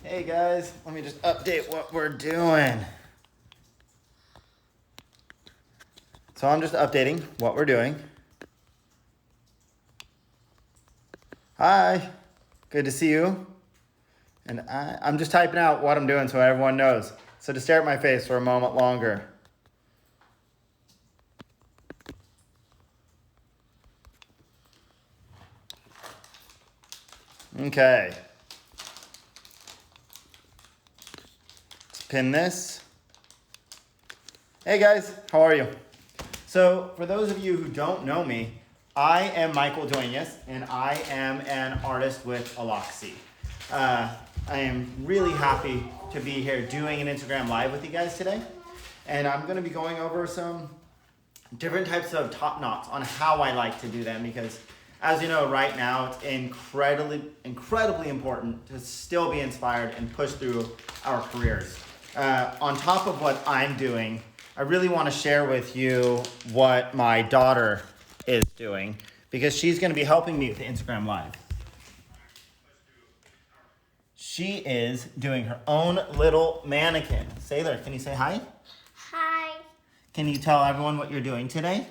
Hey guys, let me just update what we're doing. So I'm just updating what we're doing. Hi, good to see you. And I'm just typing out what I'm doing so everyone knows. So to stare at my face for a moment longer. Okay. Let's pin this. Hey guys, how are you? So for those of you who don't know me, I am Michael Duenas and I am an artist with Aloxi. I am really happy to be here doing an Instagram Live with you guys today. And I'm going to be going over some different types of top knots on how I like to do them because as you know, right now it's incredibly important to still be inspired and push through our careers. On top of what I'm doing, I really want to share with you what my daughter is doing because she's going to be helping me with the Instagram Live. She is doing her own little mannequin. Sailor, can you say hi? Hi. Can you tell everyone what you're doing today?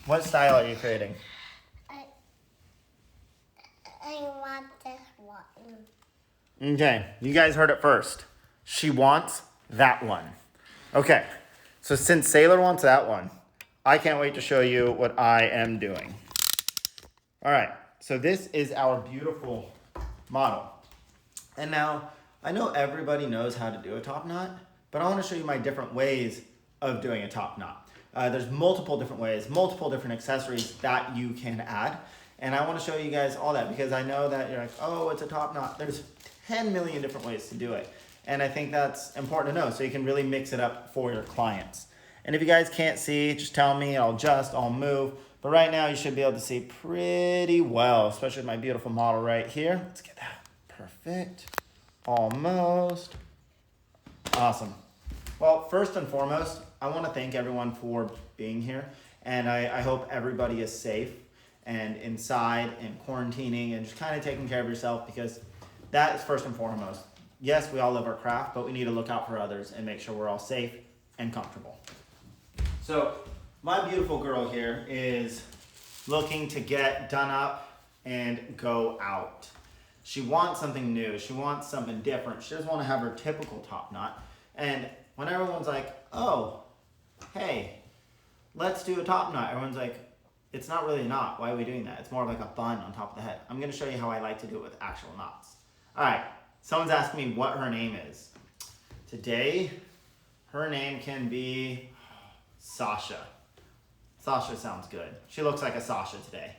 What style are you creating? I want this one. Okay, you guys heard it first. She wants that one. Okay, so since Sailor wants that one, I can't wait to show you what I am doing. All right, so this is our beautiful model. And now, I know everybody knows how to do a top knot, but I want to show you my different ways of doing a top knot. There's multiple different ways, multiple different accessories that you can add. And I want to show you guys all that because I know that you're like, oh, it's a top knot. There's 10 million different ways to do it. And I think that's important to know so you can really mix it up for your clients. And if you guys can't see, just tell me, I'll move. But right now you should be able to see pretty well, especially with my beautiful model right here. Let's get that. Perfect. Almost. Awesome. Well, first and foremost, I want to thank everyone for being here. And I hope everybody is safe and inside and quarantining and just kind of taking care of yourself because that is first and foremost. Yes, we all love our craft, but we need to look out for others and make sure we're all safe and comfortable. So my beautiful girl here is looking to get done up and go out. She wants something new. She wants something different. She doesn't want to have her typical top knot. And when everyone's like, oh, hey, let's do a top knot, everyone's like, it's not really a knot. Why are we doing that? It's more like a bun on top of the head. I'm going to show you how I like to do it with actual knots. All right, someone's asking me what her name is. Today, her name can be Sasha. Sasha sounds good. She looks like a Sasha today.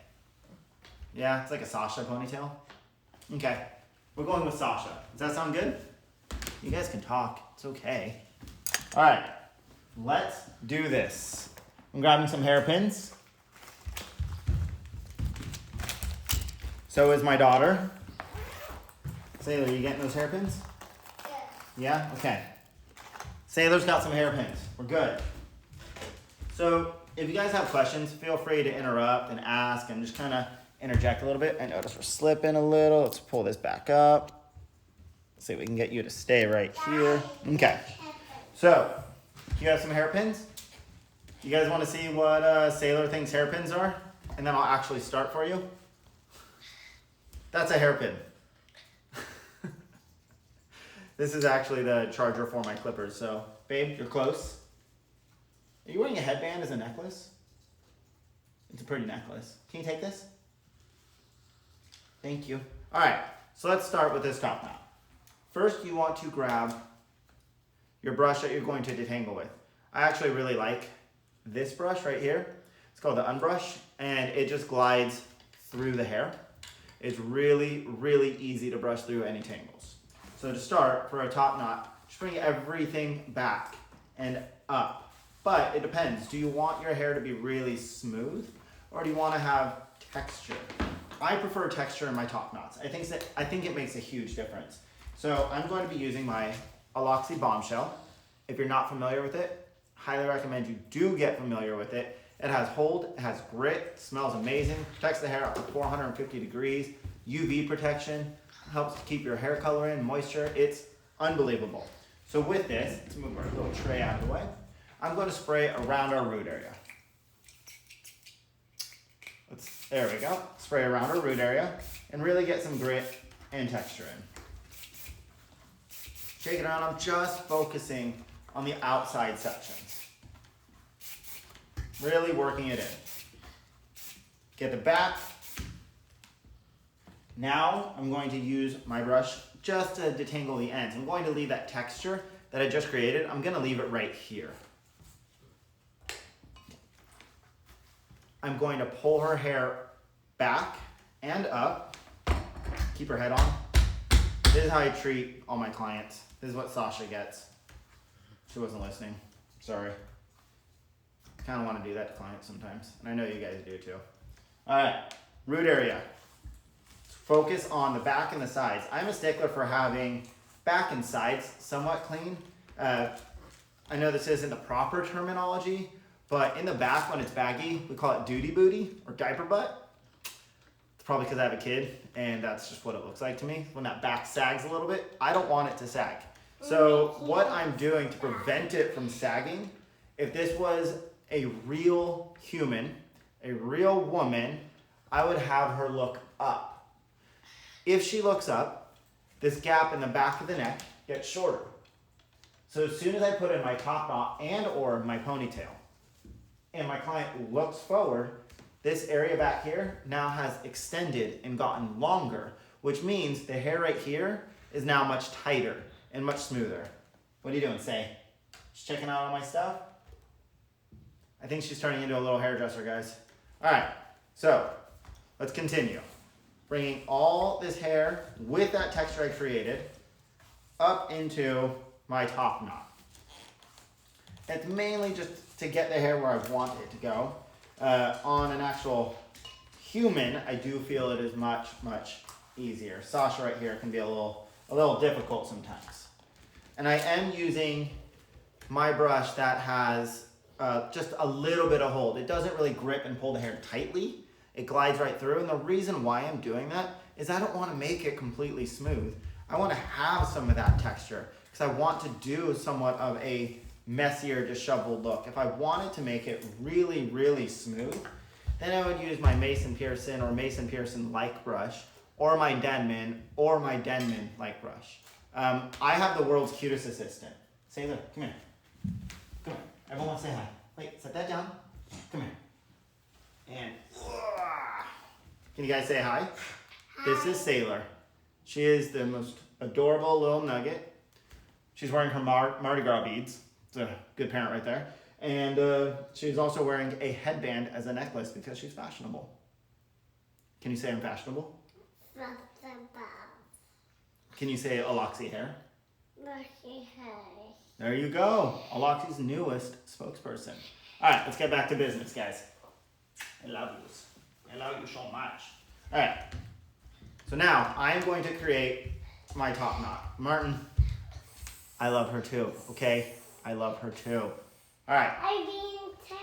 Yeah, it's like a Sasha ponytail. Okay, we're going with Sasha. Does that sound good? You guys can talk. It's okay. All right, let's do this. I'm grabbing some hairpins. So is my daughter. Sailor, you getting those hairpins? Yeah? Okay. Sailor's got some hairpins. We're good. So if you guys have questions, feel free to interrupt and ask and just kind of interject a little bit. I notice we're slipping a little. Let's pull this back up. See if we can get you to stay right here. Okay. So, you have some hairpins? You guys want to see what Sailor thinks hairpins are? And then I'll actually start for you. That's a hairpin. This is actually the charger for my clippers. So, babe, you're close. Are you wearing a headband as a necklace? It's a pretty necklace. Can you take this? Thank you. All right, so let's start with this top knot. First, you want to grab your brush that you're going to detangle with. I actually really like this brush right here. It's called the Unbrush, and it just glides through the hair. It's really, really easy to brush through any tangles. So to start, for a top knot, just bring everything back and up. But it depends. Do you want your hair to be really smooth, or do you want to have texture? I prefer texture in my top knots. I think it makes a huge difference. So I'm going to be using my Aloxi Bombshell. If you're not familiar with it, highly recommend you do get familiar with it. It has hold, it has grit, smells amazing, protects the hair up to 450 degrees, UV protection, helps keep your hair color in, moisture. It's unbelievable. So with this, let's move our little tray out of the way. I'm going to spray around our root area. There we go. Spray around our root area and really get some grit and texture in. Shake it around. I'm just focusing on the outside sections. Really working it in. Get the back. Now I'm going to use my brush just to detangle the ends. I'm going to leave that texture that I just created. I'm going to leave it right here. I'm going to pull her hair back and up. Keep her head on. This is how I treat all my clients. This is what Sasha gets. She wasn't listening. Sorry. Kind of want to do that to clients sometimes. And I know you guys do too. All right, root area. Focus on the back and the sides. I'm a stickler for having back and sides somewhat clean. I know this isn't the proper terminology, but in the back when it's baggy, we call it duty booty or diaper butt. It's probably because I have a kid and that's just what it looks like to me. When that back sags a little bit, I don't want it to sag. So what I'm doing to prevent it from sagging, if this was a real human, a real woman, I would have her look up. If she looks up, this gap in the back of the neck gets shorter. So as soon as I put in my top knot and or my ponytail, and my client looks forward, this area back here now has extended and gotten longer, which means the hair right here is now much tighter and much smoother. What are you doing, Say? Just checking out all my stuff? I think she's turning into a little hairdresser, guys. All right, so let's continue. Bringing all this hair with that texture I created up into my top knot. It's mainly just to get the hair where I want it to go. On an actual human, I do feel it is much, much easier. Sasha right here can be a little difficult sometimes. And I am using my brush that has just a little bit of hold. It doesn't really grip and pull the hair tightly. It glides right through. And the reason why I'm doing that is I don't want to make it completely smooth. I want to have some of that texture because I want to do somewhat of a messier, disheveled look. If I wanted to make it really, really smooth, then I would use my Mason Pearson or Mason Pearson-like brush, or my Denman, or my Denman-like brush. I have the world's cutest assistant. Sailor, come here. Come here. Everyone wants to say hi. Wait, set that down. Come here. And, can you guys say hi? Hi. This is Sailor. She is the most adorable little nugget. She's wearing her Mardi Gras beads. It's a good parent right there. And she's also wearing a headband as a necklace because she's fashionable. Can you say I'm fashionable? Can you say Aloxi hair? There you go. Aloxi's newest spokesperson. All right, let's get back to business, guys. I love you. I love you so much. All right. So now I'm going to create my top knot. Martin, I love her too, okay? I love her too. All right. I'm being 10.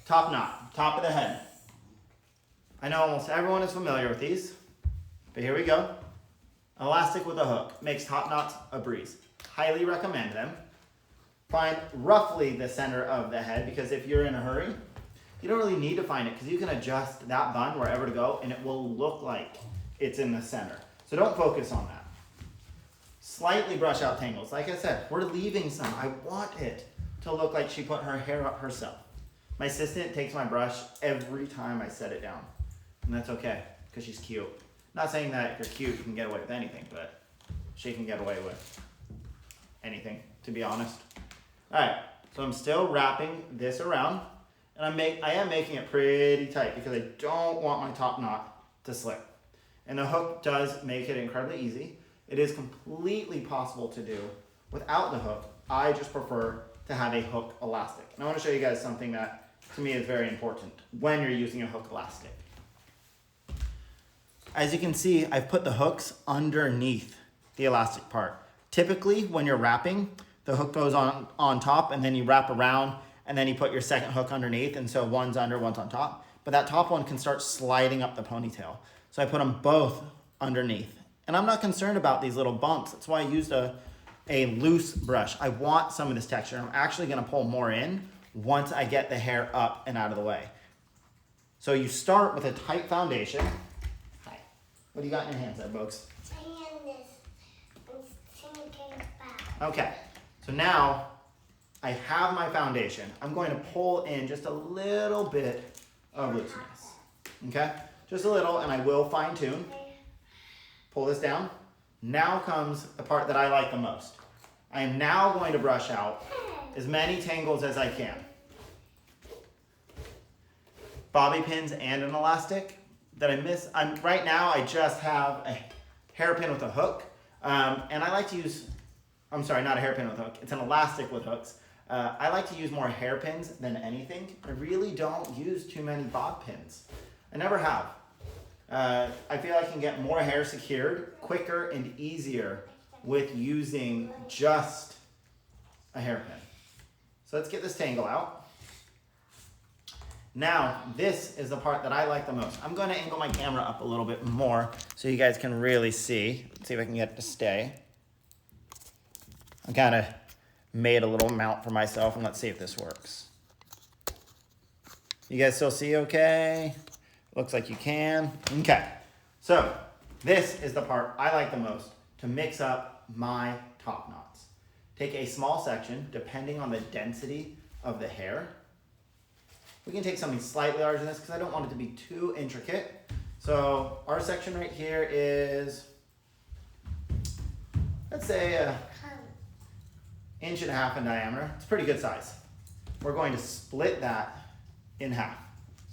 Top knot, top of the head. I know almost everyone is familiar with these, but here we go. Elastic with a hook makes top knots a breeze. Highly recommend them. Find roughly the center of the head because if you're in a hurry, you don't really need to find it because you can adjust that bun wherever to go and it will look like it's in the center. So don't focus on that. Slightly brush out tangles. Like I said, we're leaving some. I want it to look like she put her hair up herself. My assistant takes my brush every time I set it down. And that's okay because she's cute. Not saying that if you're cute, you can get away with anything, but she can get away with anything, to be honest. All right, so I'm still wrapping this around, and I am making it pretty tight because I don't want my top knot to slip. And the hook does make it incredibly easy. It is completely possible to do without the hook. I just prefer to have a hook elastic. And I want to show you guys something that to me is very important when you're using a hook elastic. As you can see, I've put the hooks underneath the elastic part. Typically, when you're wrapping, the hook goes on top and then you wrap around and then you put your second hook underneath and so one's under, one's on top. But that top one can start sliding up the ponytail. So I put them both underneath. And I'm not concerned about these little bumps. That's why I used a loose brush. I want some of this texture. I'm actually gonna pull more in once I get the hair up and out of the way. So you start with a tight foundation. Hi. What do you got in your hands there, Books? Okay, so now I have my foundation. I'm going to pull in just a little bit of looseness. Okay, just a little, and I will fine tune. Pull this down. Now comes the part that I like the most. I am now going to brush out as many tangles as I can. Bobby pins and an elastic that I miss. Right now I just have a hairpin with a hook, and I like to use, I'm sorry, not a hairpin with a hook. It's an elastic with hooks. I like to use more hairpins than anything. I really don't use too many bob pins. I never have. I feel I can get more hair secured quicker and easier with using just a hairpin. So let's get this tangle out. Now, this is the part that I like the most. I'm going to angle my camera up a little bit more so you guys can really see. Let's see if I can get it to stay. I kind of made a little mount for myself, and let's see if this works. You guys still see okay? Looks like you can. Okay, so this is the part I like the most to mix up my top knots. Take a small section, depending on the density of the hair. We can take something slightly larger than this because I don't want it to be too intricate. So our section right here is, let's say, an 1.5 inches in diameter. It's a pretty good size. We're going to split that in half.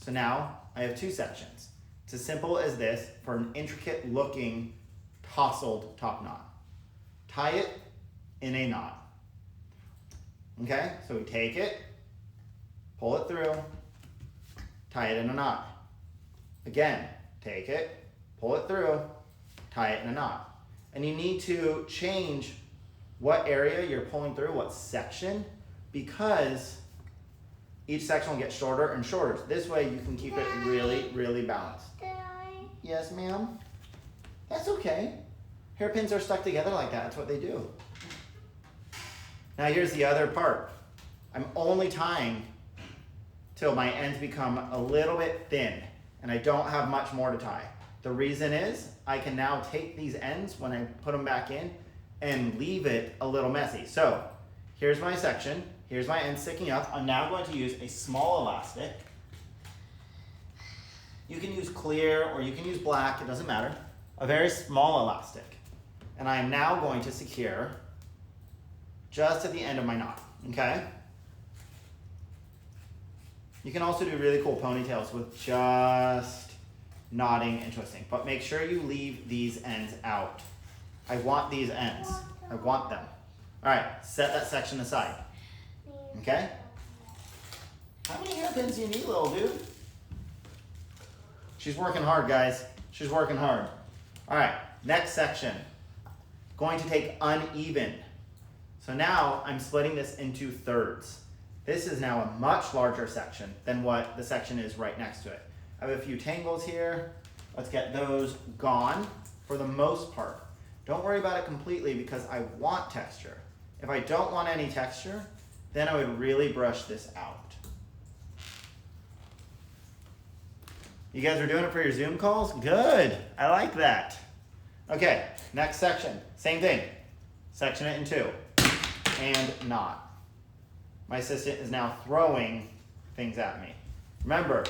So now I have two sections. It's as simple as this for an intricate looking tousled top knot. Tie it in a knot. Okay, so we take it, pull it through, tie it in a knot. Again, take it, pull it through, tie it in a knot. And you need to change what area you're pulling through, what section, because each section will get shorter and shorter. This way you can keep it really, really balanced. Yes, ma'am? That's okay. Hairpins are stuck together like that. That's what they do. Now here's the other part. I'm only tying till my ends become a little bit thin and I don't have much more to tie. The reason is I can now take these ends when I put them back in and leave it a little messy. So here's my section. Here's my end sticking up. I'm now going to use a small elastic. You can use clear or you can use black, it doesn't matter. A very small elastic. And I am now going to secure just at the end of my knot, okay? You can also do really cool ponytails with just knotting and twisting, but make sure you leave these ends out. I want these ends. I want them. All right, set that section aside. Okay? How many hairpins do you need, little dude? She's working hard, guys. She's working hard. All right, next section. Going to take uneven. So now I'm splitting this into thirds. This is now a much larger section than what the section is right next to it. I have a few tangles here. Let's get those gone for the most part. Don't worry about it completely because I want texture. If I don't want any texture, then I would really brush this out. You guys are doing it for your Zoom calls? Good, I like that. Okay, next section, same thing. Section it in two, and knot. My assistant is now throwing things at me. Remember,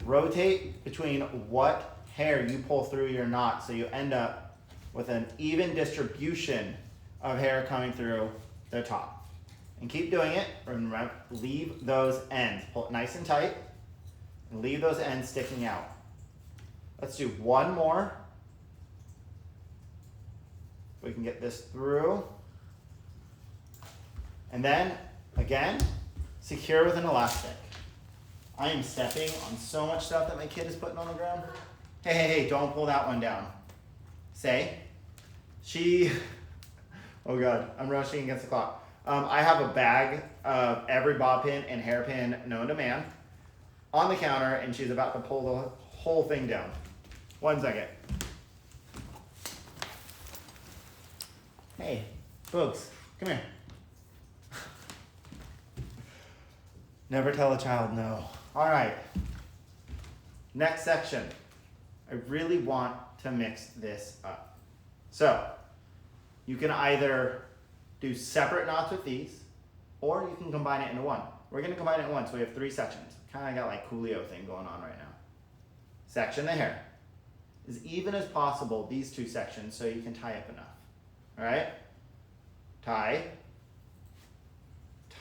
rotate between what hair you pull through your knot so you end up with an even distribution of hair coming through the top. And keep doing it. Remember, leave those ends. Pull it nice and tight and leave those ends sticking out. Let's do one more. We can get this through. And then, again, secure with an elastic. I am stepping on so much stuff that my kid is putting on the ground. Hey, hey, hey, don't pull that one down. Oh God, I'm rushing against the clock. I have a bag of every bob pin and hairpin known to man on the counter, and she's about to pull the whole thing down. 1 second. Hey, Boogs, come here. Never tell a child no. All right. Next section. I really want to mix this up. So, you can either do separate knots with these, or you can combine it into one. We're going to combine it in one, so we have 3 sections. Kind of got like Coolio thing going on right now. Section the hair. As even as possible, these 2 sections, so you can tie up enough. All right? Tie.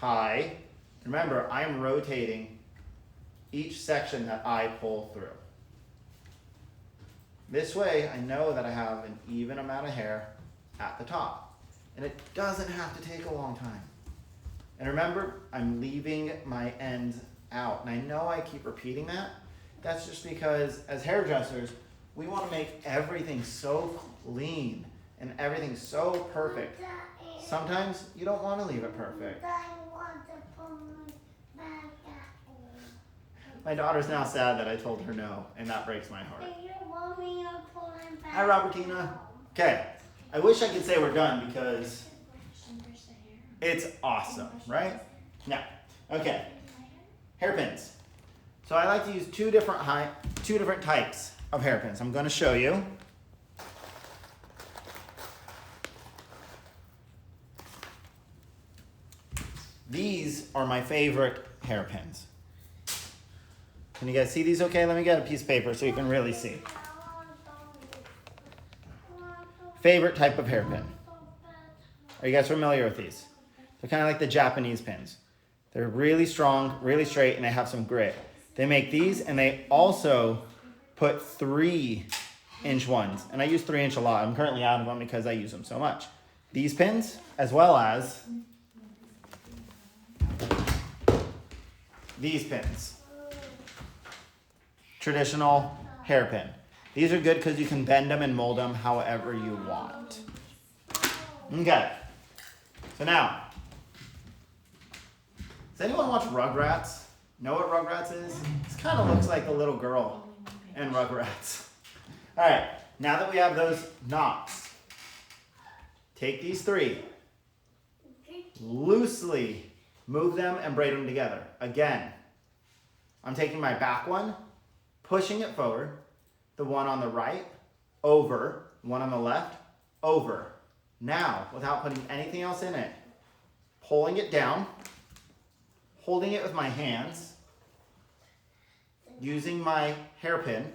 Tie. Remember, I'm rotating each section that I pull through. This way, I know that I have an even amount of hair at the top. And it doesn't have to take a long time. And remember, I'm leaving my ends out. And I know I keep repeating that. That's just because as hairdressers, we want to make everything so clean and everything so perfect. Sometimes you don't want to leave it perfect. My daughter's now sad that I told her no, and that breaks my heart. Hi, Robertina. Okay, I wish I could say we're done because it's awesome, right? Now, okay, hairpins. So I like to use two different types of hairpins. I'm going to show you. These are my favorite hairpins. Can you guys see these okay? Let me get a piece of paper so you can really see. Favorite type of hairpin. Are you guys familiar with these? They're kind of like the Japanese pins. They're really strong, really straight, and they have some grit. They make these, and they also put 3-inch ones. And I use 3-inch a lot. I'm currently out of them because I use them so much. These pins, as well as these pins. Traditional hairpin. These are good because you can bend them and mold them however you want. Okay. So now, does anyone watch Rugrats? Know what Rugrats is? This kind of looks like the little girl in Rugrats. All right. Now that we have those knots, take these 3, loosely move them and braid them together. Again, I'm taking my back one, pushing it forward, the one on the right, over, one on the left, over. Now, without putting anything else in it, pulling it down, holding it with my hands, using my hairpin.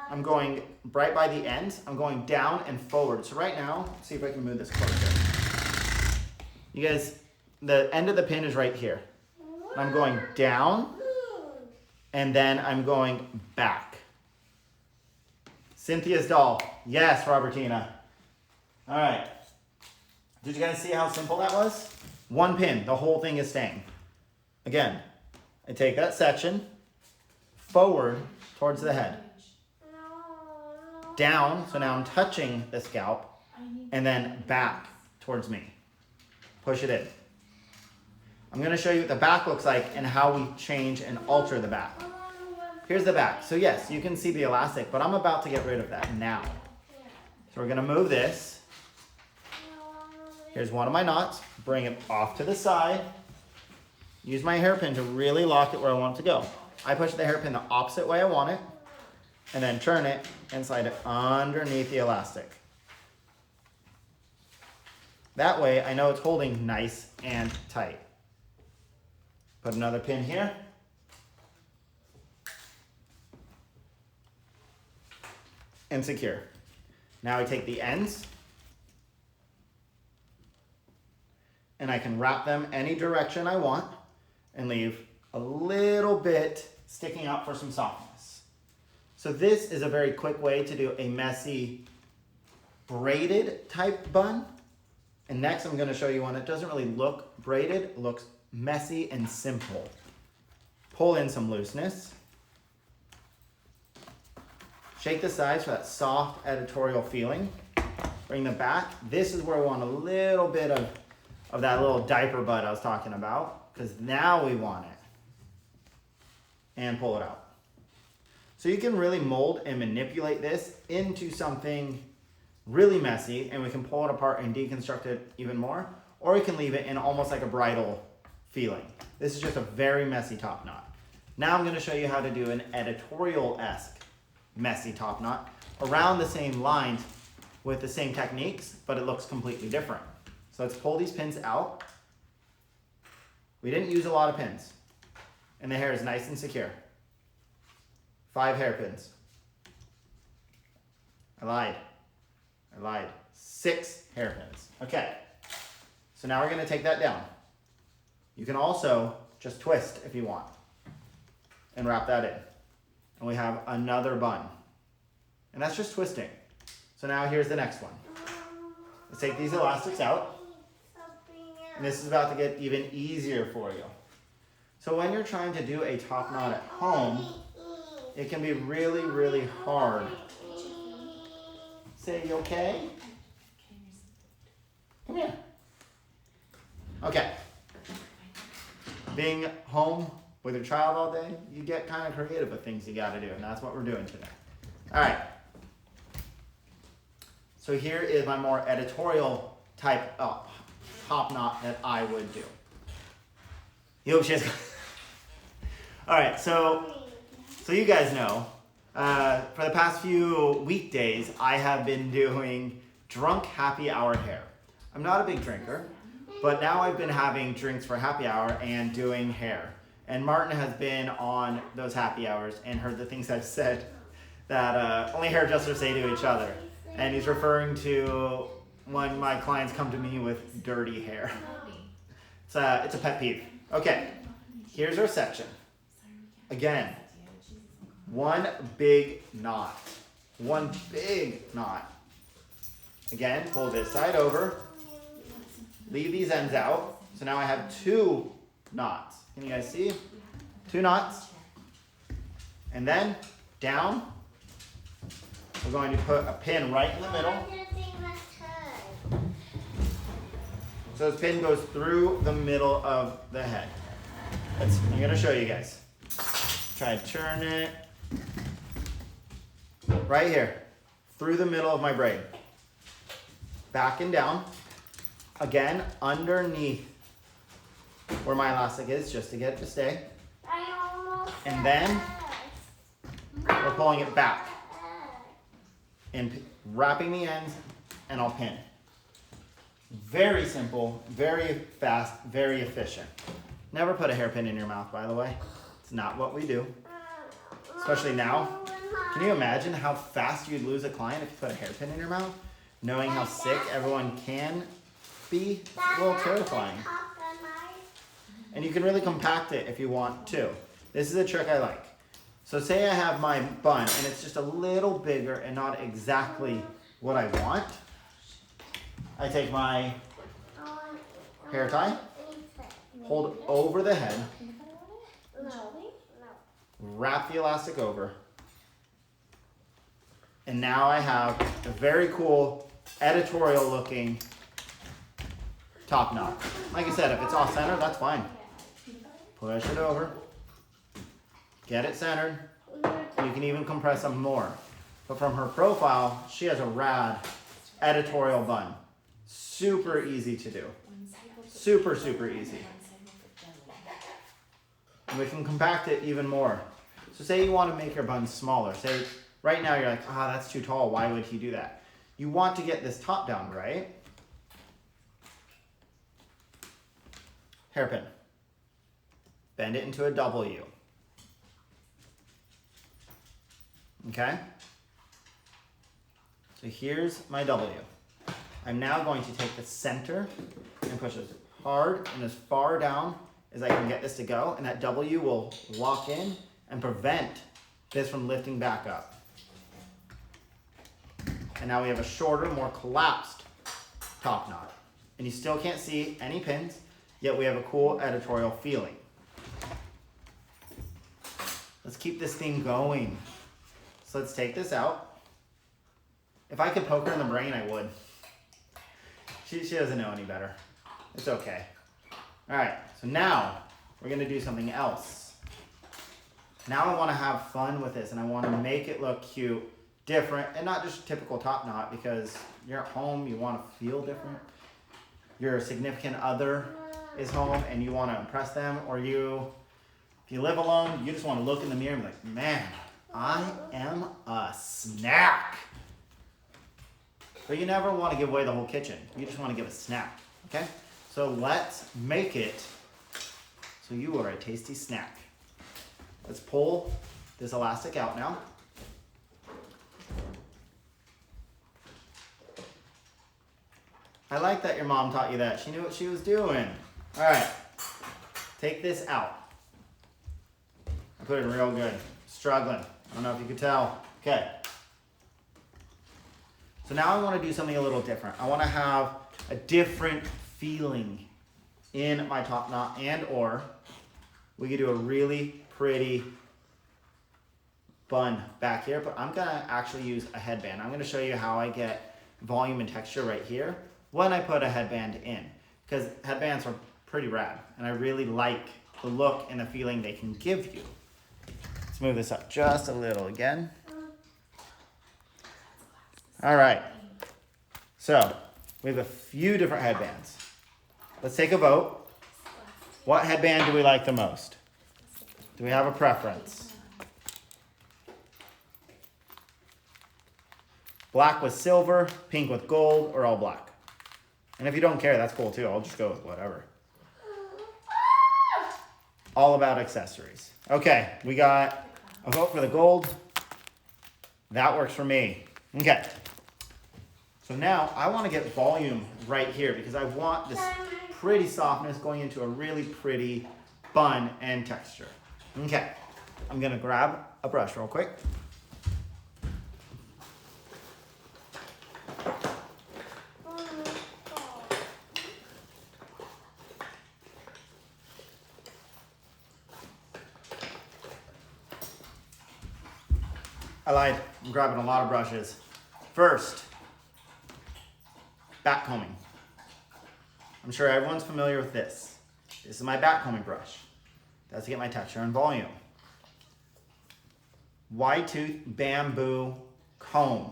I'm going right by the ends. I'm going down and forward. So right now, let's see if I can move this closer. You guys, the end of the pin is right here. I'm going down, and then I'm going back. Cynthia's doll. Yes, Robertina. All right. Did you guys see how simple that was? 1 pin. The whole thing is staying. Again, I take that section forward towards the head. Down, so now I'm touching the scalp, and then back towards me. Push it in. I'm going to show you what the back looks like and how we change and alter the back. Here's the back. So yes, you can see the elastic, but I'm about to get rid of that now. So we're going to move this. Here's one of my knots. Bring it off to the side. Use my hairpin to really lock it where I want it to go. I push the hairpin the opposite way I want it, and then turn it and slide it underneath the elastic. That way, I know it's holding nice and tight. Put another pin here. And secure. Now I take the ends, and I can wrap them any direction I want and leave a little bit sticking out for some softness. So this is a very quick way to do a messy braided type bun. And next I'm going to show you one that doesn't really look braided, it looks messy and simple. Pull in some looseness. Shake the sides for that soft editorial feeling. Bring the back. This is where we want a little bit of that little diaper bud I was talking about, because now we want it. And pull it out. So you can really mold and manipulate this into something really messy, and we can pull it apart and deconstruct it even more, or we can leave it in almost like a bridal feeling. This is just a very messy top knot. Now I'm going to show you how to do an editorial-esque messy top knot around the same lines with the same techniques, but it looks completely different. So let's pull these pins out. We didn't use a lot of pins, and the hair is nice and secure. 5 hairpins. I lied. 6 hairpins. Okay, so now we're going to take that down. You can also just twist if you want and wrap that in. And we have another bun. And that's just twisting. So now here's the next one. Let's take these elastics out. And this is about to get even easier for you. So when you're trying to do a top knot at home, it can be really, really hard. Say, you okay? Come here. Okay. Being home with your child all day, you get kind of creative with things you got to do, and that's what we're doing today. All right. So here is my more editorial type of top knot that I would do. You hope she has. All right, so you guys know, for the past few weekdays, I have been doing drunk happy hour hair. I'm not a big drinker, but now I've been having drinks for happy hour and doing hair. And Martin has been on those happy hours and heard the things I've said that only hairdressers say to each other. And he's referring to when my clients come to me with dirty hair. It's a pet peeve. Okay, here's our section. Again, one big knot. One big knot. Again, pull this side over. Leave these ends out. So now I have 2 knots. Can you guys see? 2 knots. And then down. We're going to put a pin right in the middle. So this pin goes through the middle of the head. I'm going to show you guys. Try to turn it. Right here. Through the middle of my braid. Back and down. Again, underneath where my elastic is, just to get it to stay. And then we're pulling it back. And wrapping the ends, and I'll pin. Very simple, very fast, very efficient. Never put a hairpin in your mouth, by the way. It's not what we do. Especially now. Can you imagine how fast you'd lose a client if you put a hairpin in your mouth? Knowing how sick everyone can be, it's a little terrifying. And you can really compact it if you want to. This is a trick I like. So say I have my bun and it's just a little bigger and not exactly what I want. I take my hair tie, hold over the head, wrap the elastic over, and now I have a very cool editorial looking top knot. Like I said, if it's off center, that's fine. Push it over. Get it centered. You can even compress some more. But from her profile, she has a rad editorial bun. Super easy to do. Super, super easy. And we can compact it even more. So say you want to make your bun smaller. Say right now you're like, that's too tall. Why would he do that? You want to get this top down, right? Hairpin. Bend it into a W. Okay? So here's my W. I'm now going to take the center and push as hard and as far down as I can get this to go, and that W will lock in and prevent this from lifting back up. And now we have a shorter, more collapsed top knot. And you still can't see any pins, yet we have a cool editorial feeling. Let's keep this thing going. So let's take this out. If I could poke her in the brain, I would. She doesn't know any better. It's okay. All right, so now we're gonna do something else. Now I wanna have fun with this and I wanna make it look cute different, and not just typical top knot, because you're at home, you want to feel different. Your significant other is home and you want to impress them, or if you live alone, you just want to look in the mirror and be like, man, I am a snack. But you never want to give away the whole kitchen. You just want to give a snack, okay? So let's make it so you are a tasty snack. Let's pull this elastic out now. I like that your mom taught you that. She knew what she was doing. All right, take this out. I put it real good. Struggling. I don't know if you could tell. Okay. So now I want to do something a little different. I want to have a different feeling in my top knot, and or we could do a really pretty bun back here, but I'm going to actually use a headband. I'm going to show you how I get volume and texture right here when I put a headband in, because headbands are pretty rad and I really like the look and the feeling they can give you. Let's move this up just a little again. All right, so we have a few different headbands. Let's take a vote. What headband do we like the most? Do we have a preference? Black with silver, pink with gold, or all black? And if you don't care, that's cool too. I'll just go with whatever. All about accessories. Okay, we got a vote for the gold. That works for me. Okay. So now I want to get volume right here because I want this pretty softness going into a really pretty bun and texture. Okay, I'm going to grab a brush real quick. I lied. I'm grabbing a lot of brushes. First, back combing. I'm sure everyone's familiar with this. This is my back combing brush. That's to get my texture and volume. Wide tooth bamboo comb.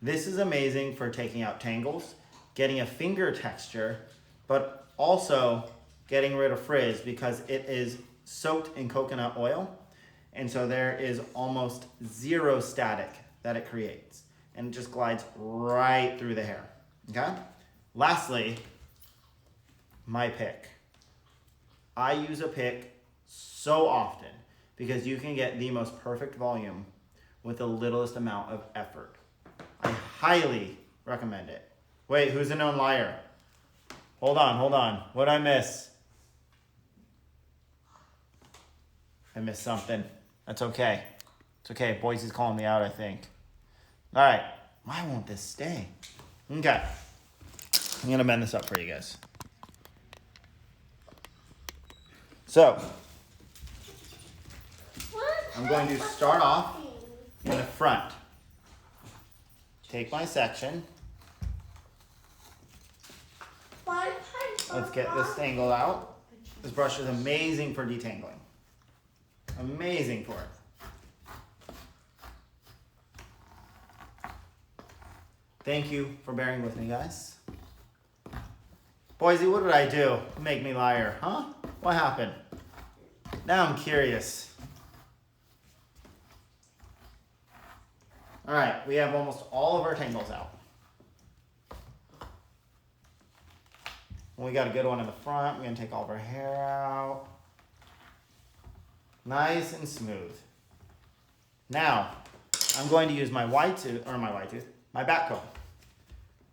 This is amazing for taking out tangles, getting a finger texture, but also getting rid of frizz because it is soaked in coconut oil. And so there is almost zero static that it creates. And it just glides right through the hair, okay? Lastly, my pick. I use a pick so often because you can get the most perfect volume with the littlest amount of effort. I highly recommend it. Wait, who's a known liar? Hold on. What'd I miss? I missed something. That's okay. It's okay. Boise's calling me out, I think. All right. Why won't this stay? Okay. I'm going to bend this up for you guys. So, I'm going to start off in the front. Take my section. Let's get this angle out. This brush is amazing for detangling. Amazing for it. Thank you for bearing with me, guys. Boise, what did I do? Make me liar, huh? What happened? Now I'm curious. All right, we have almost all of our tangles out. We got a good one in the front. We're gonna take all of our hair out. Nice and smooth. Now, I'm going to use my back comb.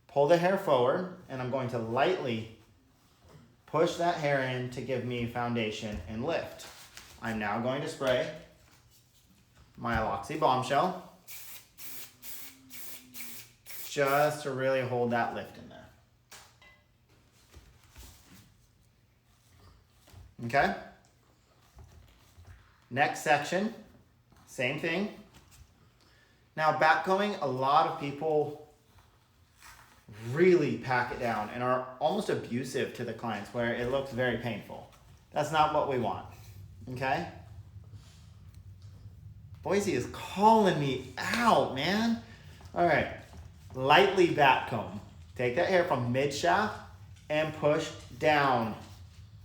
Pull the hair forward, and I'm going to lightly push that hair in to give me foundation and lift. I'm now going to spray my Aloxi Bombshell just to really hold that lift in there. Okay? Next section, same thing. Now backcombing, a lot of people really pack it down and are almost abusive to the clients where it looks very painful. That's not what we want, okay? Boise is calling me out, man. All right, lightly back comb. Take that hair from mid shaft and push down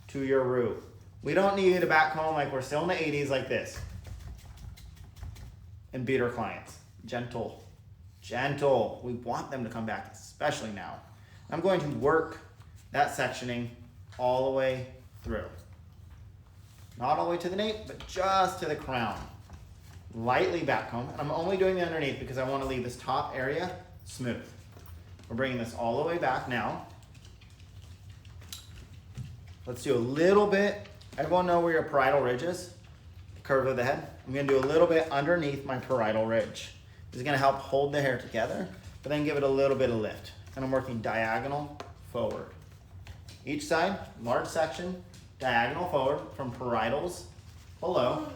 to your root. We don't need a back comb like we're still in the 80s like this. And beat our clients. Gentle, gentle. We want them to come back, especially now. I'm going to work that sectioning all the way through. Not all the way to the nape, but just to the crown. Lightly back comb. I'm only doing the underneath because I want to leave this top area smooth. We're bringing this all the way back now. Let's do a little bit. Everyone know where your parietal ridge is? The curve of the head. I'm going to do a little bit underneath my parietal ridge. This is going to help hold the hair together, but then give it a little bit of lift. And I'm working diagonal forward. Each side, large section, diagonal forward from parietals below.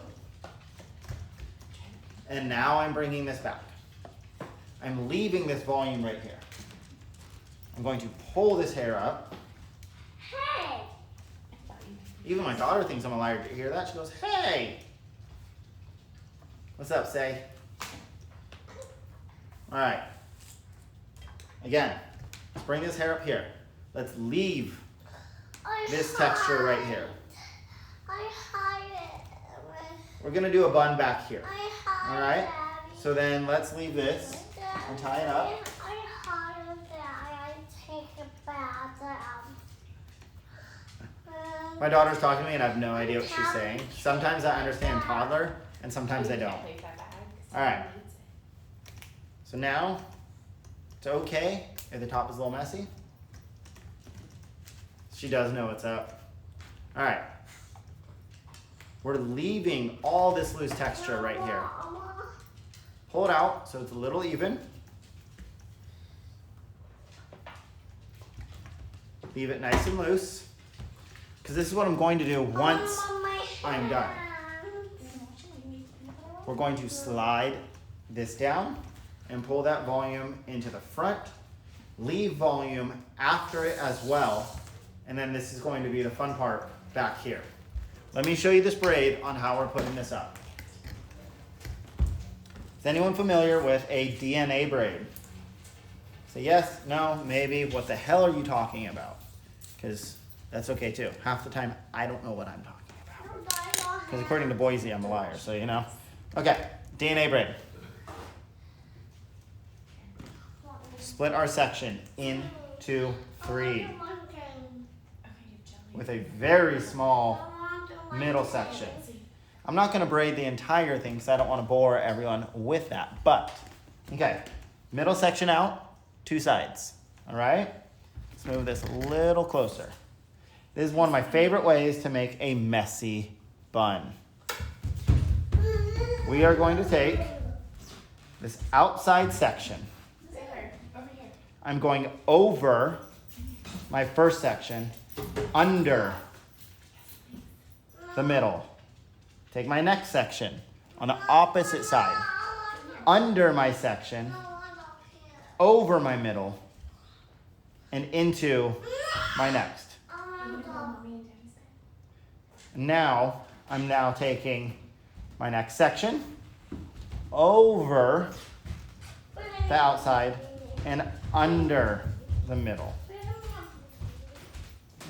And now I'm bringing this back. I'm leaving this volume right here. I'm going to pull this hair up. Hey. Even my daughter thinks I'm a liar. Did you hear that? She goes, hey. What's up, Say? All right. Again, let's bring this hair up here. Let's leave this texture right here. I hide it. We're going to do a bun back here. I hide All right? it. So then let's leave this and tie it up. I hide it. I take it back. My daughter's talking to me and I have no idea what she's saying. Sometimes I understand toddler and sometimes I don't. All right. So now, it's okay if the top is a little messy. She does know what's up. All right. We're leaving all this loose texture right here. Pull it out so it's a little even. Leave it nice and loose. Because this is what I'm going to do once I'm done. We're going to slide this down and pull that volume into the front. Leave volume after it as well. And then this is going to be the fun part back here. Let me show you this braid on how we're putting this up. Is anyone familiar with a DNA braid? Say yes, no, maybe. What the hell are you talking about? Because that's okay too. Half the time, I don't know what I'm talking about. Because according to Boise, I'm a liar, so you know. Okay, DNA braid. Split our section into 3 with a very small middle section. I'm not going to braid the entire thing because I don't want to bore everyone with that. But, okay, middle section out, 2 sides. All right? Let's move this a little closer. This is one of my favorite ways to make a messy bun. We are going to take this outside section. I'm going over my first section, under the middle. Take my next section on the opposite side, under my section, over my middle, and into my next. Now, I'm now taking my next section over the outside and under the middle.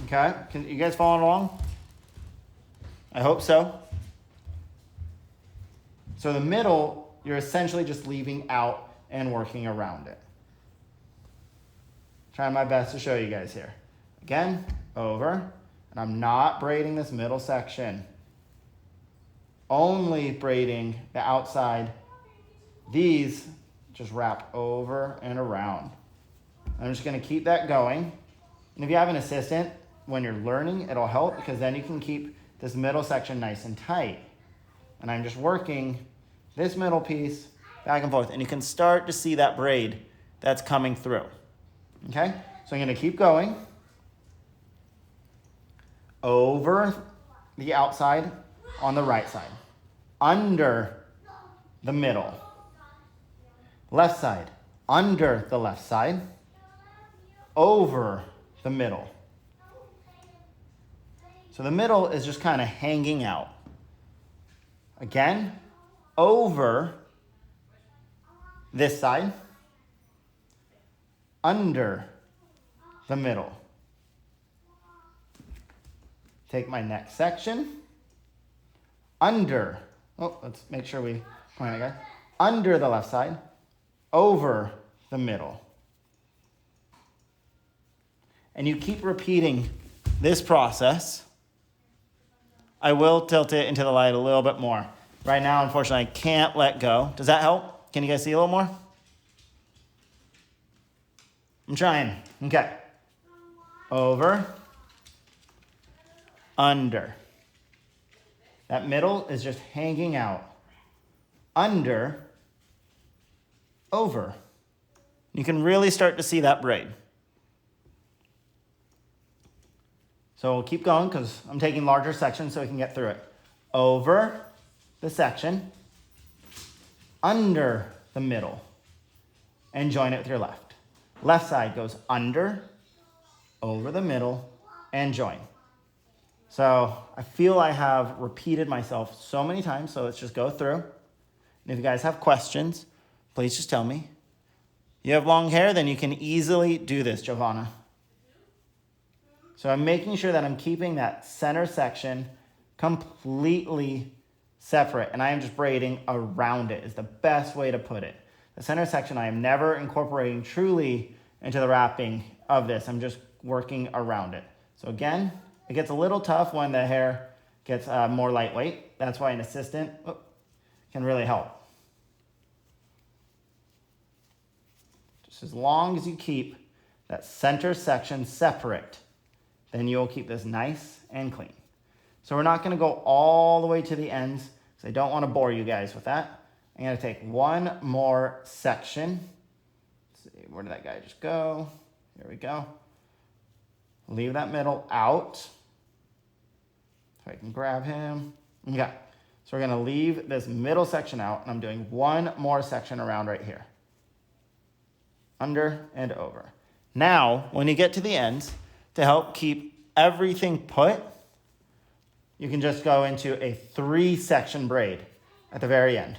Okay, can you guys following along? I hope so. So the middle, you're essentially just leaving out and working around it. Trying my best to show you guys here. Again, over, and I'm not braiding this middle section. Only braiding the outside. These just wrap over and around. I'm just gonna keep that going. And if you have an assistant, when you're learning, it'll help because then you can keep this middle section nice and tight. And I'm just working this middle piece back and forth. And you can start to see that braid that's coming through. Okay? So I'm gonna keep going. Over the outside on the right side. Under the middle. Left side. Under the left side. Over the middle. So the middle is just kind of hanging out. Again, over this side, under the middle. Take my next section, under, let's make sure we point again, under the left side, over the middle. And you keep repeating this process. I will tilt it into the light a little bit more. Right now, unfortunately, I can't let go. Does that help? Can you guys see a little more? I'm trying. Okay. Over, under. That middle is just hanging out. Under, over. You can really start to see that braid. So we'll keep going because I'm taking larger sections so we can get through it. Over the section, under the middle, and join it with your left. Left side goes under, over the middle, and join. So I feel I have repeated myself so many times, so let's just go through. And if you guys have questions, please just tell me. You have long hair, then you can easily do this, Giovanna. So I'm making sure that I'm keeping that center section completely separate, and I am just braiding around it is the best way to put it. The center section I am never incorporating truly into the wrapping of this. I'm just working around it. So again, it gets a little tough when the hair gets more lightweight. That's why an assistant can really help. Just as long as you keep that center section separate, then you'll keep this nice and clean. So we're not gonna go all the way to the ends because I don't wanna bore you guys with that. I'm gonna take one more section. Let's see, where did that guy just go? Here we go. Leave that middle out. So I can grab him. Okay, so we're gonna leave this middle section out, and I'm doing one more section around right here. Under and over. Now, when you get to the ends, to help keep everything put, you can just go into a 3-section braid at the very end.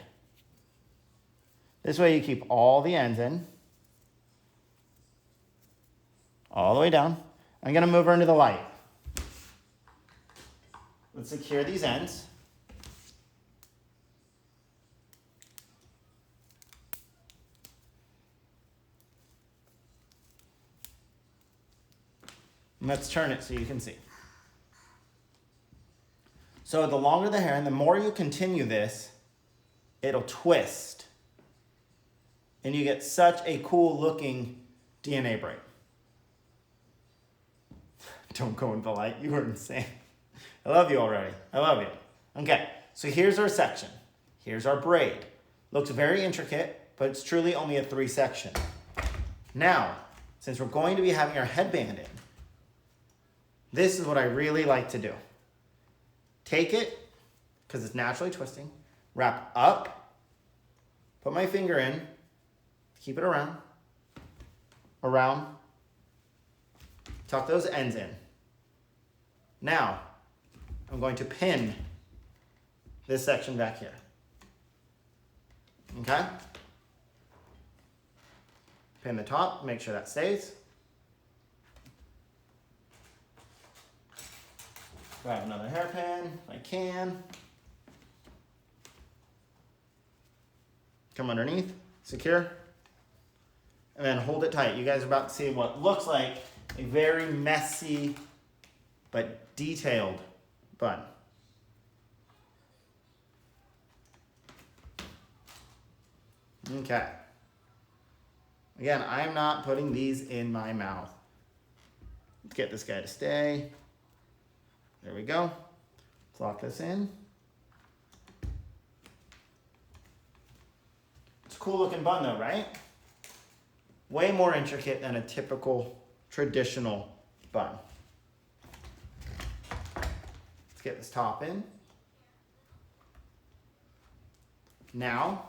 This way you keep all the ends in, all the way down. I'm gonna move her into the light. Let's secure these ends. And let's turn it so you can see. So the longer the hair and the more you continue this, it'll twist. And you get such a cool looking DNA braid. Don't go into the light, you are insane. I love you already, I love you. Okay, so here's our section. Here's our braid. Looks very intricate, but it's truly only a 3-section. Now, since we're going to be having our headband in, this is what I really like to do. Take it, because it's naturally twisting, wrap up, put my finger in, keep it around, tuck those ends in. Now, I'm going to pin this section back here. Okay? Pin the top, make sure that stays. Grab another hairpin if I can. Come underneath, secure, and then hold it tight. You guys are about to see what looks like a very messy but detailed bun. Okay. Again, I'm not putting these in my mouth. Let's get this guy to stay. There we go. Let's lock this in. It's a cool looking bun though, right? Way more intricate than a typical traditional bun. Let's get this top in. Now,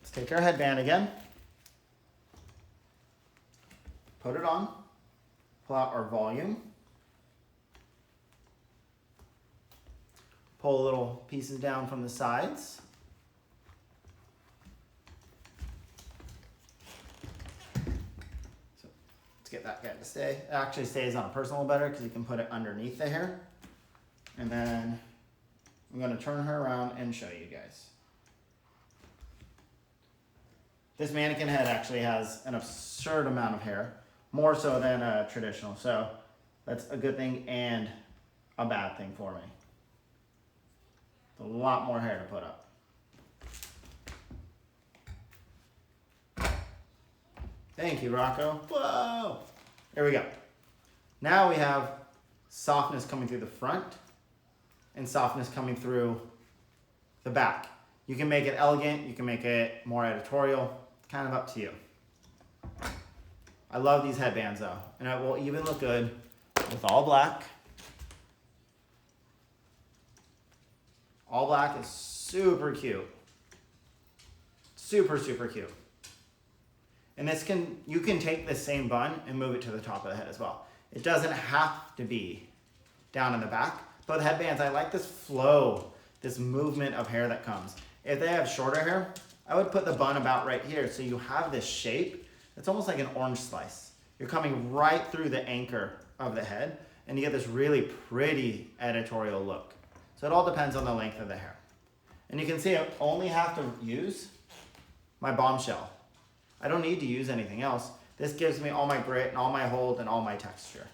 let's take our headband again. Put it on. Pull out our volume. Pull little pieces down from the sides. get that guy to stay. It actually stays on a person a little better because you can put it underneath the hair. And then I'm going to turn her around and show you guys. This mannequin head actually has an absurd amount of hair, more so than a traditional. So that's a good thing and a bad thing for me. A lot more hair to put up. Thank you, Rocco. Whoa! There we go. Now we have softness coming through the front and softness coming through the back. You can make it elegant, you can make it more editorial, kind of up to you. I love these headbands though, and it will even look good with all black. All black is super cute. Super, super cute. And you can take this same bun and move it to the top of the head as well. It doesn't have to be down in the back, but with headbands, I like this flow, this movement of hair that comes. If they have shorter hair, I would put the bun about right here so you have this shape. It's almost like an orange slice. You're coming right through the anchor of the head and you get this really pretty editorial look. So it all depends on the length of the hair. And you can see I only have to use my bombshell. I don't need to use anything else. This gives me all my grit and all my hold and all my texture.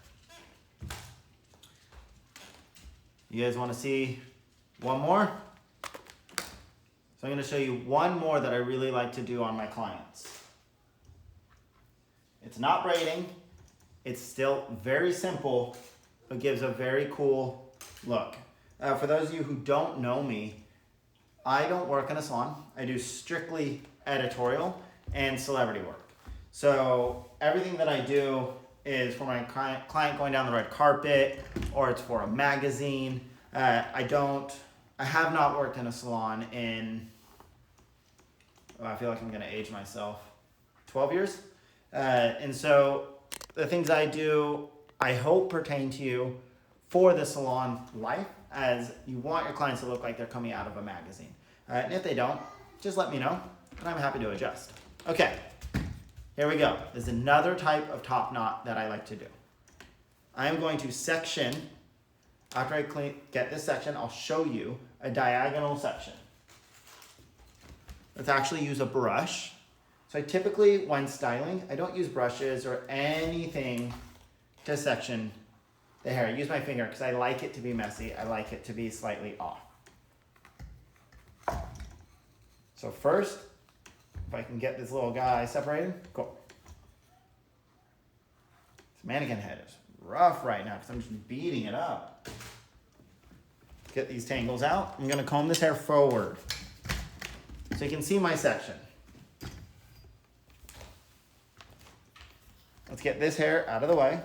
You guys want to see one more? So I'm going to show you one more that I really like to do on my clients. It's not braiding. It's still very simple, but gives a very cool look. For those of you who don't know me, I don't work in a salon. I do strictly editorial and celebrity work. So everything that I do is for my client going down the red carpet, or it's for a magazine. I have not worked in a salon in, I feel like I'm gonna age myself, 12 years. And so the things I do, I hope pertain to you for the salon life, as you want your clients to look like they're coming out of a magazine. And if they don't, just let me know, and I'm happy to adjust. Okay, here we go. There's another type of top knot that I like to do. I am going to section, after I get this section, I'll show you a diagonal section. Let's actually use a brush. So I typically, when styling, I don't use brushes or anything to section the hair. I use my finger because I like it to be messy. I like it to be slightly off. So first, if I can get this little guy separated, cool. This mannequin head is rough right now because I'm just beating it up. Get these tangles out. I'm gonna comb this hair forward so you can see my section. Let's get this hair out of the way.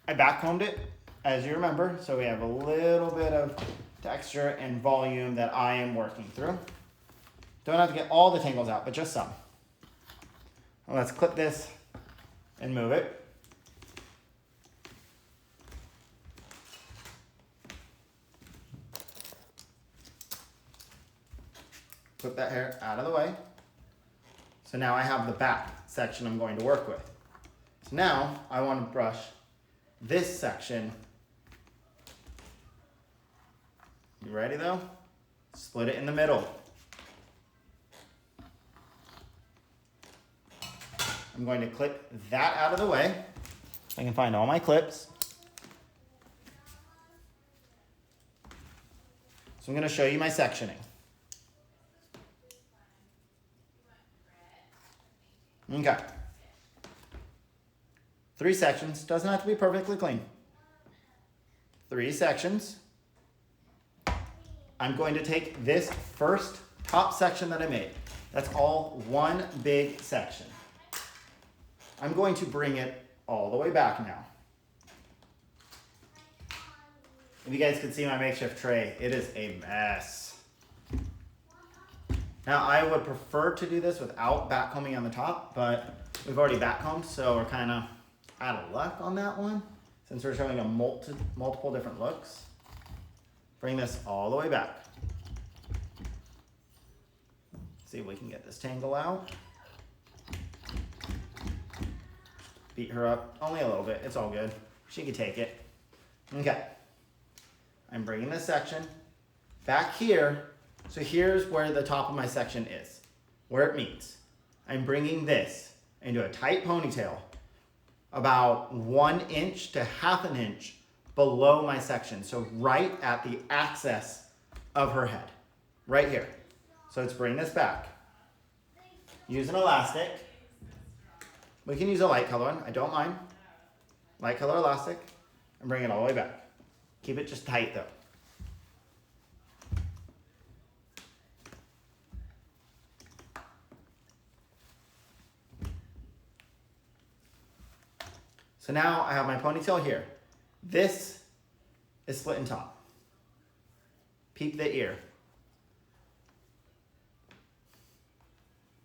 I backcombed it, as you remember, so we have a little bit of texture and volume that I am working through. Don't have to get all the tangles out, but just some. Well, let's clip this and move it. Clip that hair out of the way. So now I have the back section I'm going to work with. So now I want to brush this section. You ready though? Split it in the middle. I'm going to clip that out of the way. I can find all my clips. So I'm going to show you my sectioning. Okay. 3 sections. Doesn't have to be perfectly clean. 3 sections. I'm going to take this first top section that I made. That's all one big section. I'm going to bring it all the way back now. If you guys can see my makeshift tray, it is a mess. Now I would prefer to do this without backcombing on the top, but we've already backcombed, so we're kind of out of luck on that one, since we're showing a multiple different looks. Bring this all the way back. See if we can get this tangle out. beat her up only a little bit. It's all good. She can take it. Okay. I'm bringing this section back here. So here's where the top of my section is, where it meets. I'm bringing this into a tight ponytail about 1 inch to half an inch below my section. So right at the axis of her head, right here. So let's bring this back. Use an elastic. We can use a light color one, I don't mind. Light color elastic, and bring it all the way back. Keep it just tight though. So now I have my ponytail here. This is split in top. Peep the ear.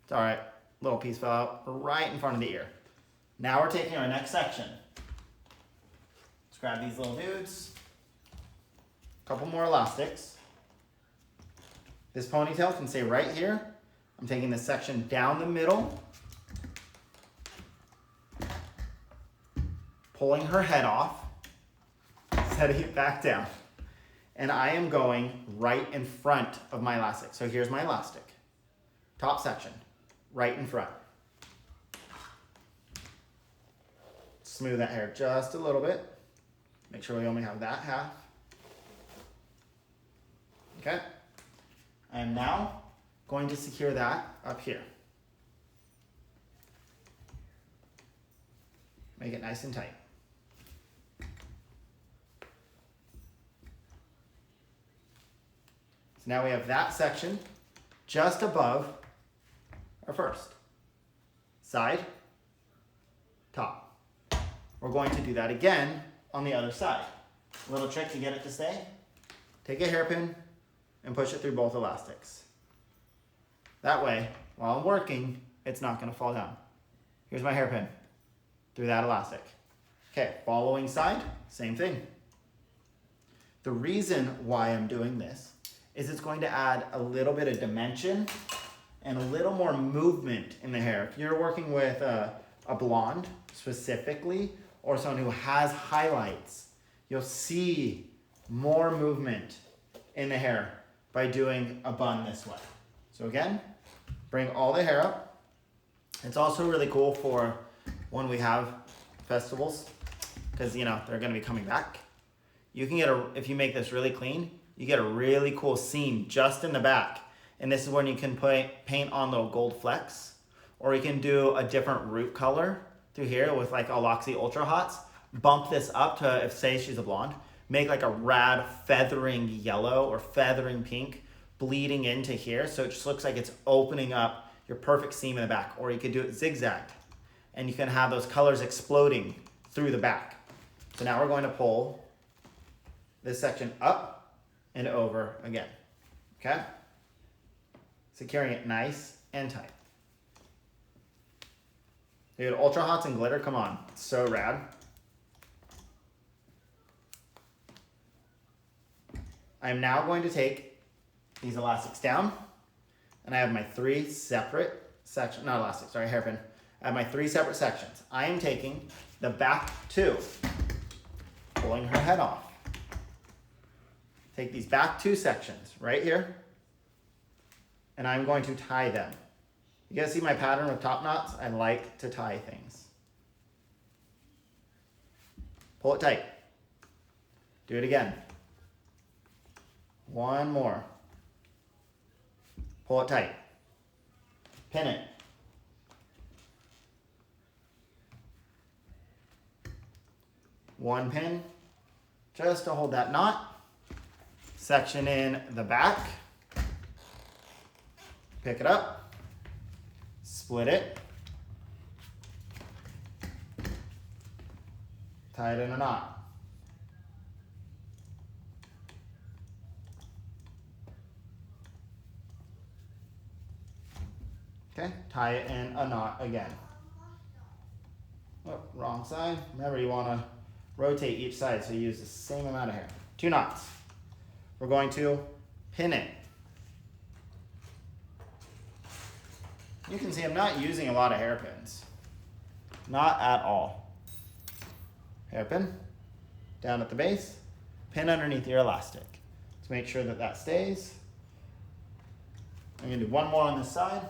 It's all right, little piece fell out right in front of the ear. Now we're taking our next section. Let's grab these little dudes. A couple more elastics. This ponytail can stay right here. I'm taking this section down the middle, pulling her head off, setting it back down. And I am going right in front of my elastic. So here's my elastic. Top section, right in front. Smooth that hair just a little bit. Make sure we only have that half. Okay. I am now going to secure that up here. Make it nice and tight. So now we have that section just above our first. Side, top. We're going to do that again on the other side. A little trick to get it to stay. Take a hairpin and push it through both elastics. That way, while I'm working, it's not going to fall down. Here's my hairpin through that elastic. Okay, following side, same thing. The reason why I'm doing this is it's going to add a little bit of dimension and a little more movement in the hair. If you're working with a blonde specifically, or someone who has highlights, you'll see more movement in the hair by doing a bun this way. So again, bring all the hair up. It's also really cool for when we have festivals, because they're gonna be coming back. You can get if you make this really clean, you get a really cool seam just in the back. And this is when you can paint on little gold flecks, or you can do a different root color through here with like a Loxy Ultra Hots. Bump this up to, if say she's a blonde, make like a rad feathering yellow or feathering pink bleeding into here. So it just looks like it's opening up your perfect seam in the back. Or you could do it zigzagged, and you can have those colors exploding through the back. So now we're going to pull this section up and over again, okay? Securing it nice and tight. Dude, Ultra Hots and glitter, come on, it's so rad. I'm now going to take these elastics down, and I have my 3 separate sections, not elastics, sorry, hairpin. I have my 3 separate sections. I am taking the back 2, pulling her head off. Take these back 2 sections right here, and I'm going to tie them. You guys see my pattern with top knots? I like to tie things. Pull it tight. Do it again. One more. Pull it tight. Pin it. One pin, just to hold that knot. Section in the back. Pick it up. Split it. Tie it in a knot. Okay, tie it in a knot again. Oh, wrong side. Remember, you want to rotate each side so you use the same amount of hair. 2 knots. We're going to pin it. You can see I'm not using a lot of hairpins. Not at all. hairpin, down at the base, pin underneath your elastic to make sure that that stays. I'm gonna do one more on this side.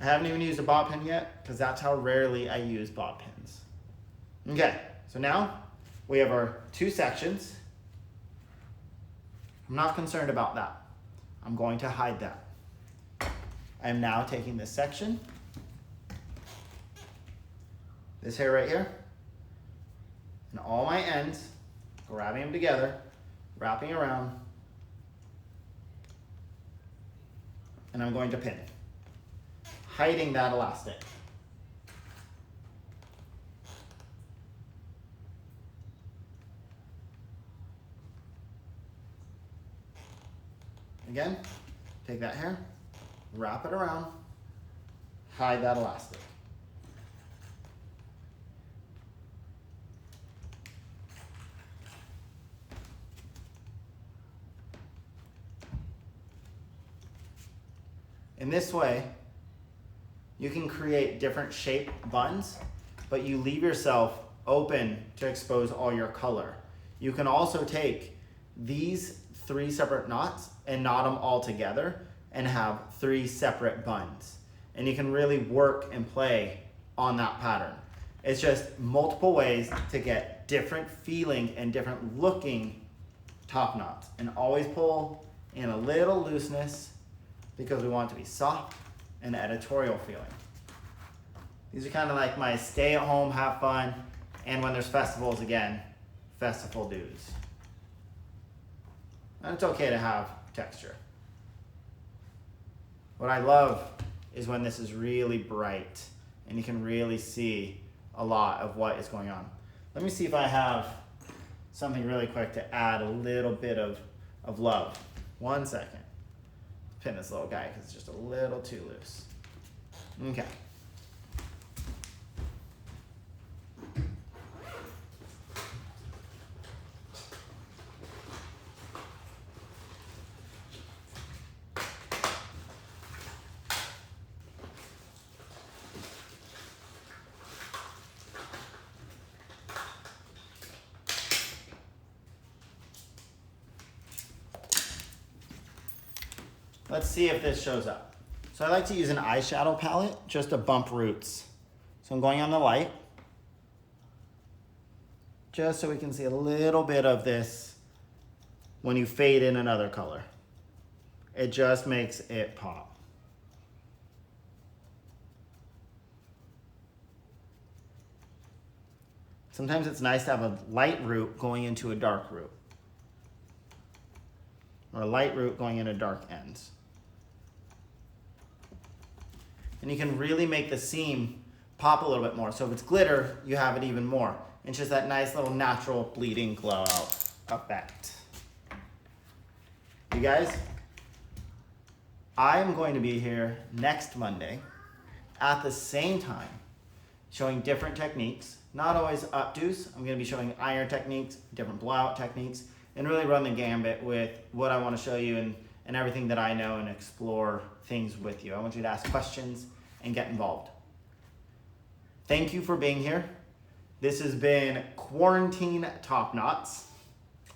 I haven't even used a bob pin yet because that's how rarely I use bob pins. Okay, so now we have our two sections. I'm not concerned about that. I'm going to hide that. I am now taking this section, this hair right here, and all my ends, grabbing them together, wrapping around, and I'm going to pin, hiding that elastic. Again, take that hair, wrap it around, hide that elastic. In this way, you can create different shape buns, but you leave yourself open to expose all your color. You can also take these 3 separate knots and knot them all together and have 3 separate buns. And you can really work and play on that pattern. It's just multiple ways to get different feeling and different looking top knots. And always pull in a little looseness because we want it to be soft and editorial feeling. These are kind of like my stay at home, have fun, and when there's festivals again, festival dues. And it's okay to have texture. What I love is when this is really bright and you can really see a lot of what is going on. Let me see if I have something really quick to add a little bit of love. 1 second. Pin this little guy because it's just a little too loose. Okay. Let's see if this shows up. So I like to use an eyeshadow palette just to bump roots. So I'm going on the light, just so we can see a little bit of this when you fade in another color. It just makes it pop. Sometimes it's nice to have a light root going into a dark root, or a light root going into dark ends. And you can really make the seam pop a little bit more. So if it's glitter, you have it even more. It's just that nice little natural bleeding glow out effect. You guys, I'm going to be here next Monday at the same time showing different techniques, not always updos. I'm going to be showing iron techniques, different blowout techniques, and really run the gambit with what I want to show you and everything that I know and explore things with you. I want you to ask questions and get involved. Thank you for being here. This has been Quarantine Top Knots.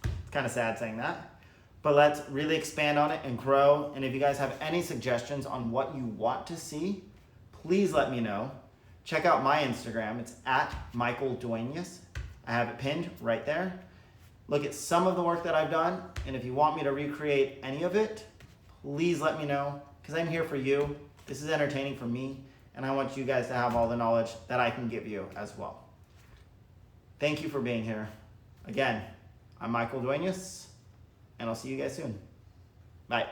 It's kind of sad saying that, but let's really expand on it and grow. And if you guys have any suggestions on what you want to see, please let me know. Check out my Instagram. It's at Michael Duenas. I have it pinned right there. Look at some of the work that I've done, and if you want me to recreate any of it, please let me know, because I'm here for you. This is entertaining for me, and I want you guys to have all the knowledge that I can give you as well. Thank you for being here. Again, I'm Michael Duenas, and I'll see you guys soon. Bye.